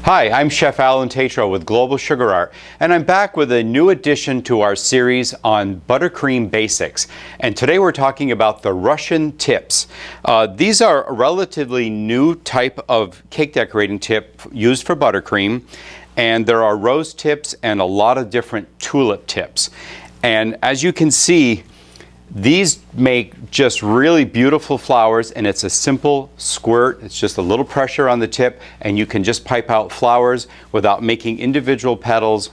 Hi, I'm Chef Alan Tatro with Global Sugar Art, and I'm back with a new addition to our series on buttercream basics. And today we're talking about the Russian tips. These are a relatively new type of cake decorating tip used for buttercream, and there are rose tips and a lot of different tulip tips. And as you can see, these make just really beautiful flowers, and it's a simple squirt. It's just a little pressure on the tip and you can just pipe out flowers without making individual petals.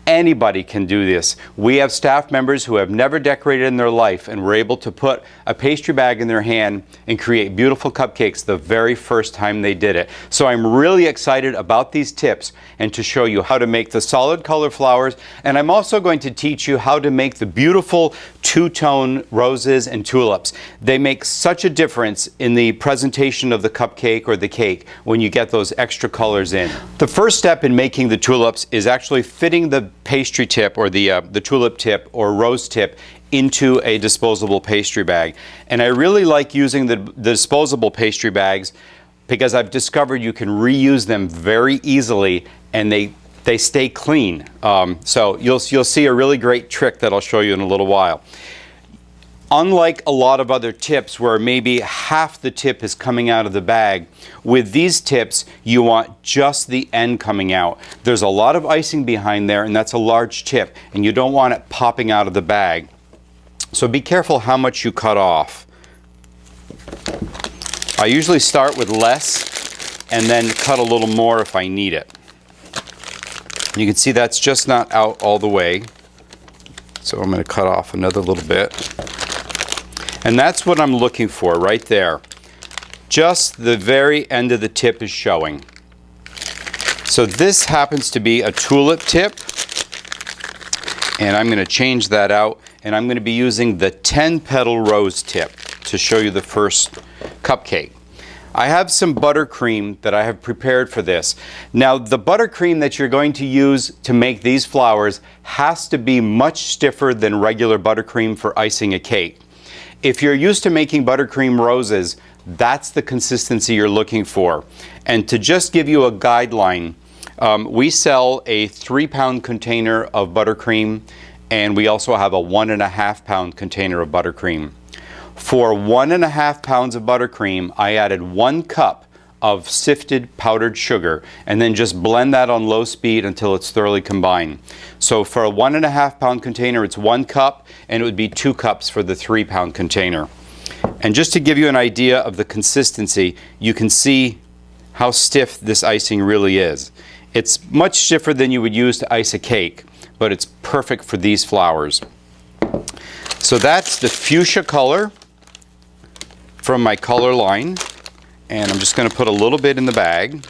Anybody can do this. We have staff members who have never decorated in their life and were able to put a pastry bag in their hand and create beautiful cupcakes the very first time they did it. So I'm really excited about these tips and to show you how to make the solid color flowers, and I'm also going to teach you how to make the beautiful two-tone roses and tulips. They make such a difference in the presentation of the cupcake or the cake when you get those extra colors in. The first step in making the tulips is actually fitting the pastry tip or the tulip tip or rose tip into a disposable pastry bag. And I really like using the disposable pastry bags because I've discovered you can reuse them very easily and they stay clean. So you'll see a really great trick that I'll show you in a little while. Unlike a lot of other tips where maybe half the tip is coming out of the bag, with these tips you want just the end coming out. There's a lot of icing behind there, and that's a large tip, and you don't want it popping out of the bag. So be careful how much you cut off. I usually start with less and then cut a little more if I need it. You can see that's just not out all the way, so I'm going to cut off another little bit. And that's what I'm looking for right there. Just the very end of the tip is showing. So this happens to be a tulip tip, and I'm going to change that out, and I'm going to be using the 10-petal rose tip to show you the first cupcake. I have some buttercream that I have prepared for this. Now, the buttercream that you're going to use to make these flowers has to be much stiffer than regular buttercream for icing a cake. If you're used to making buttercream roses, that's the consistency you're looking for. And to just give you a guideline, we sell a 3-pound container of buttercream, and we also have a 1.5-pound container of buttercream. For 1.5 pounds of buttercream, I added 1 cup of sifted powdered sugar, and then just blend that on low speed until it's thoroughly combined. So for a 1.5-pound container, it's 1 cup, and it would be 2 cups for the 3-pound container. And just to give you an idea of the consistency, you can see how stiff this icing really is. It's much stiffer than you would use to ice a cake, but it's perfect for these flowers. So that's the fuchsia color from my color line. And I'm just going to put a little bit in the bag.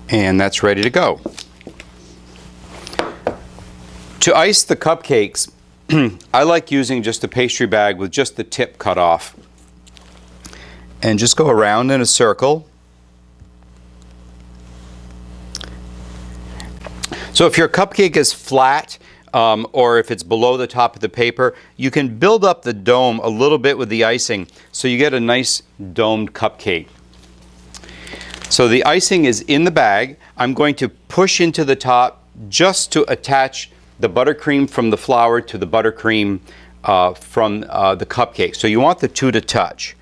And that's ready to go. To ice the cupcakes, I like using just a pastry bag with just the tip cut off. And just go around in a circle. So if your cupcake is flat, or if it's below the top of the paper, you can build up the dome a little bit with the icing so you get a nice domed cupcake. So the icing is in the bag. I'm going to push into the top just to attach the buttercream from the flour to the buttercream from the cupcake. So you want the two to touch.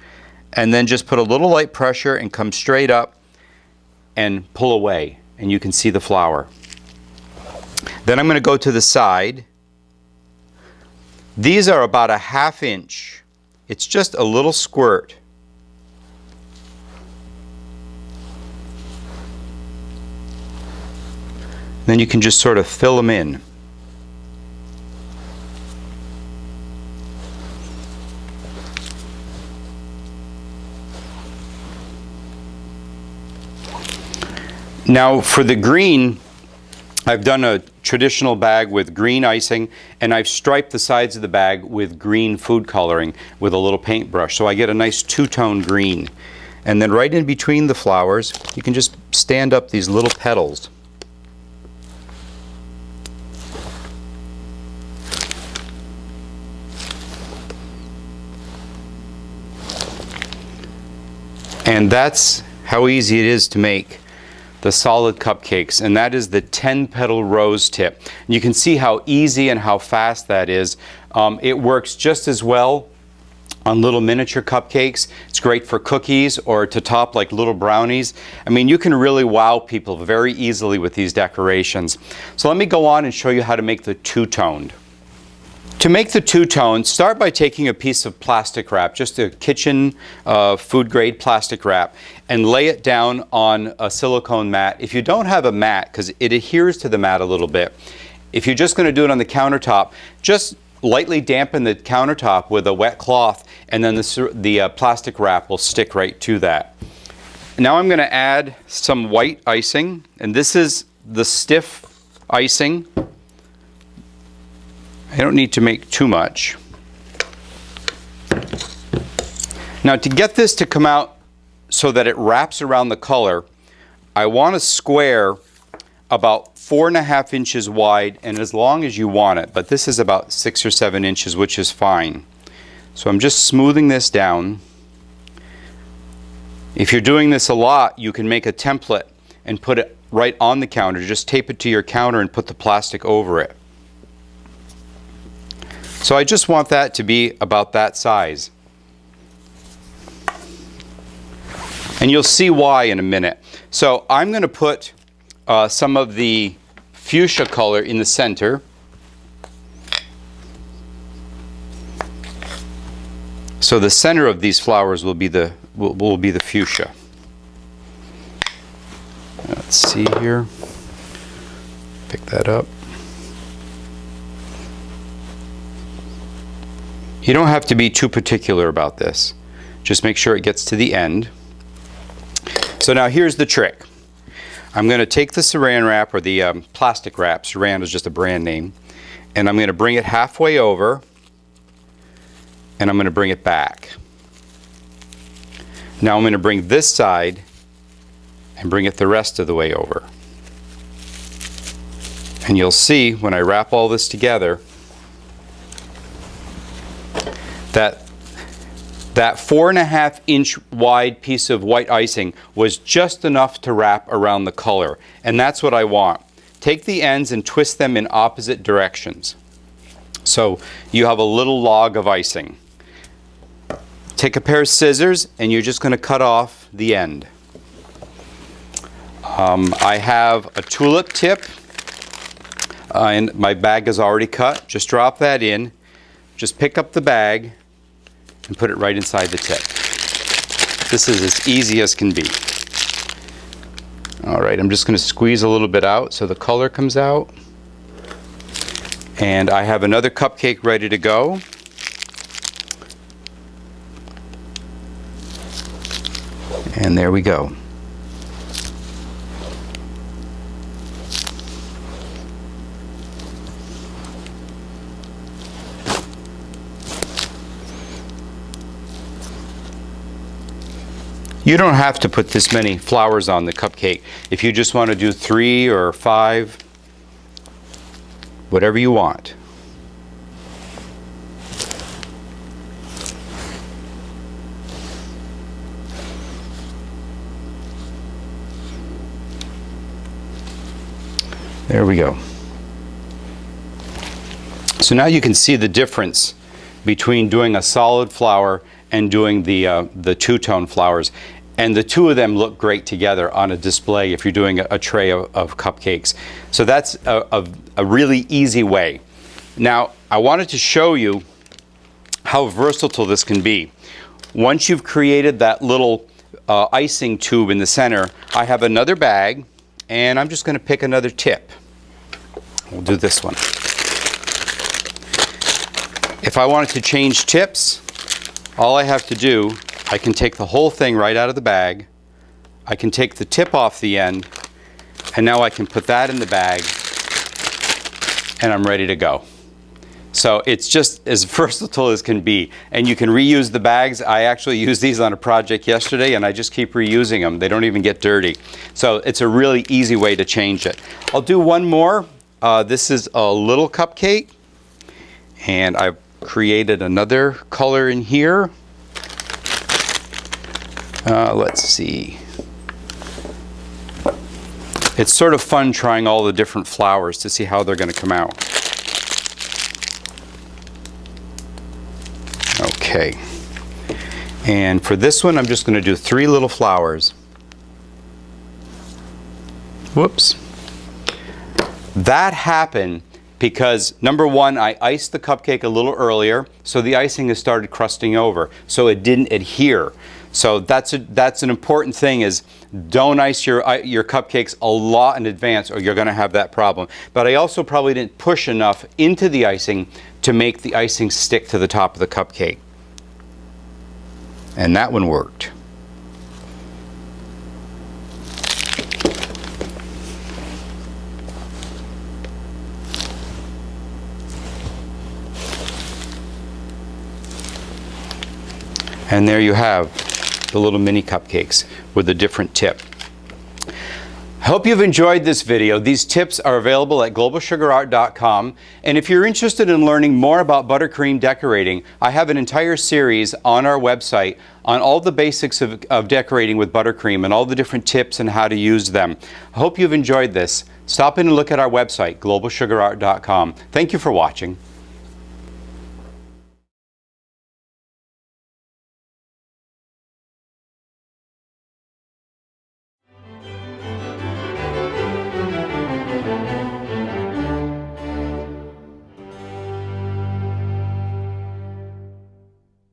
And then just put a little light pressure and come straight up and pull away, and you can see the flour. Then I'm going to go to the side. These are about a 1/2 inch. It's just a little squirt. Then you can just sort of fill them in. Now for the green, I've done a traditional bag with green icing, and I've striped the sides of the bag with green food coloring with a little paintbrush, so I get a nice two-tone green. And then right in between the flowers, you can just stand up these little petals. And that's how easy it is to make the solid cupcakes, and that is the 10-petal rose tip. And you can see how easy and how fast that is. It works just as well on little miniature cupcakes. It's great for cookies or to top like little brownies. I mean, you can really wow people very easily with these decorations. So let me go on and show you how to make the two-toned. To make the two-tone, start by taking a piece of plastic wrap, just a kitchen food-grade plastic wrap, and lay it down on a silicone mat. If you don't have a mat, because it adheres to the mat a little bit, if you're just going to do it on the countertop, just lightly dampen the countertop with a wet cloth, and then the plastic wrap will stick right to that. Now I'm going to add some white icing, and this is the stiff icing. I don't need to make too much. Now to get this to come out so that it wraps around the color, I want a square about 4.5 inches wide and as long as you want it, but this is about 6 or 7 inches, which is fine. So I'm just smoothing this down. If you're doing this a lot, you can make a template and put it right on the counter. Just tape it to your counter and put the plastic over it. So I just want that to be about that size. And you'll see why in a minute. So I'm going to put some of the fuchsia color in the center. So the center of these flowers will be the fuchsia. Let's see here. Pick that up. You don't have to be too particular about this. Just make sure it gets to the end. So now here's the trick. I'm going to take the saran wrap, or the plastic wrap, saran is just a brand name, and I'm going to bring it halfway over, and I'm going to bring it back. Now I'm going to bring this side and bring it the rest of the way over. And you'll see when I wrap all this together that 4.5 inch wide piece of white icing was just enough to wrap around the color. And that's what I want. Take the ends and twist them in opposite directions. So you have a little log of icing. Take a pair of scissors and you're just going to cut off the end. I have a tulip tip and my bag is already cut. Just drop that in. Just pick up the bag and put it right inside the tip. This is as easy as can be. All right, I'm just going to squeeze a little bit out so the color comes out. And I have another cupcake ready to go. And there we go. You don't have to put this many flowers on the cupcake. If you just want to do 3 or 5, whatever you want. There we go. So now you can see the difference between doing a solid flower and doing the two-tone flowers. And the two of them look great together on a display if you're doing a tray of cupcakes. So that's a really easy way. Now, I wanted to show you how versatile this can be. Once you've created that little icing tube in the center, I have another bag, and I'm just going to pick another tip. We'll do this one. If I wanted to change tips, all I have to do, I can take the whole thing right out of the bag. I can take the tip off the end, and now I can put that in the bag, and I'm ready to go. So it's just as versatile as can be. And you can reuse the bags. I actually used these on a project yesterday, and I just keep reusing them. They don't even get dirty. So it's a really easy way to change it. I'll do one more. This is a little cupcake, and I've created another color in here. Let's see. It's sort of fun trying all the different flowers to see how they're going to come out. Okay. And for this one, I'm just going to do 3 little flowers. Whoops. That happened because, number one, I iced the cupcake a little earlier, so the icing has started crusting over, so it didn't adhere. So that's an important thing, is don't ice your cupcakes a lot in advance or you're going to have that problem. But I also probably didn't push enough into the icing to make the icing stick to the top of the cupcake. And that one worked. And there you have the little mini cupcakes with a different tip. I hope you've enjoyed this video. These tips are available at globalsugarart.com. And if you're interested in learning more about buttercream decorating, I have an entire series on our website on all the basics of decorating with buttercream and all the different tips and how to use them. I hope you've enjoyed this. Stop in and look at our website, globalsugarart.com. Thank you for watching.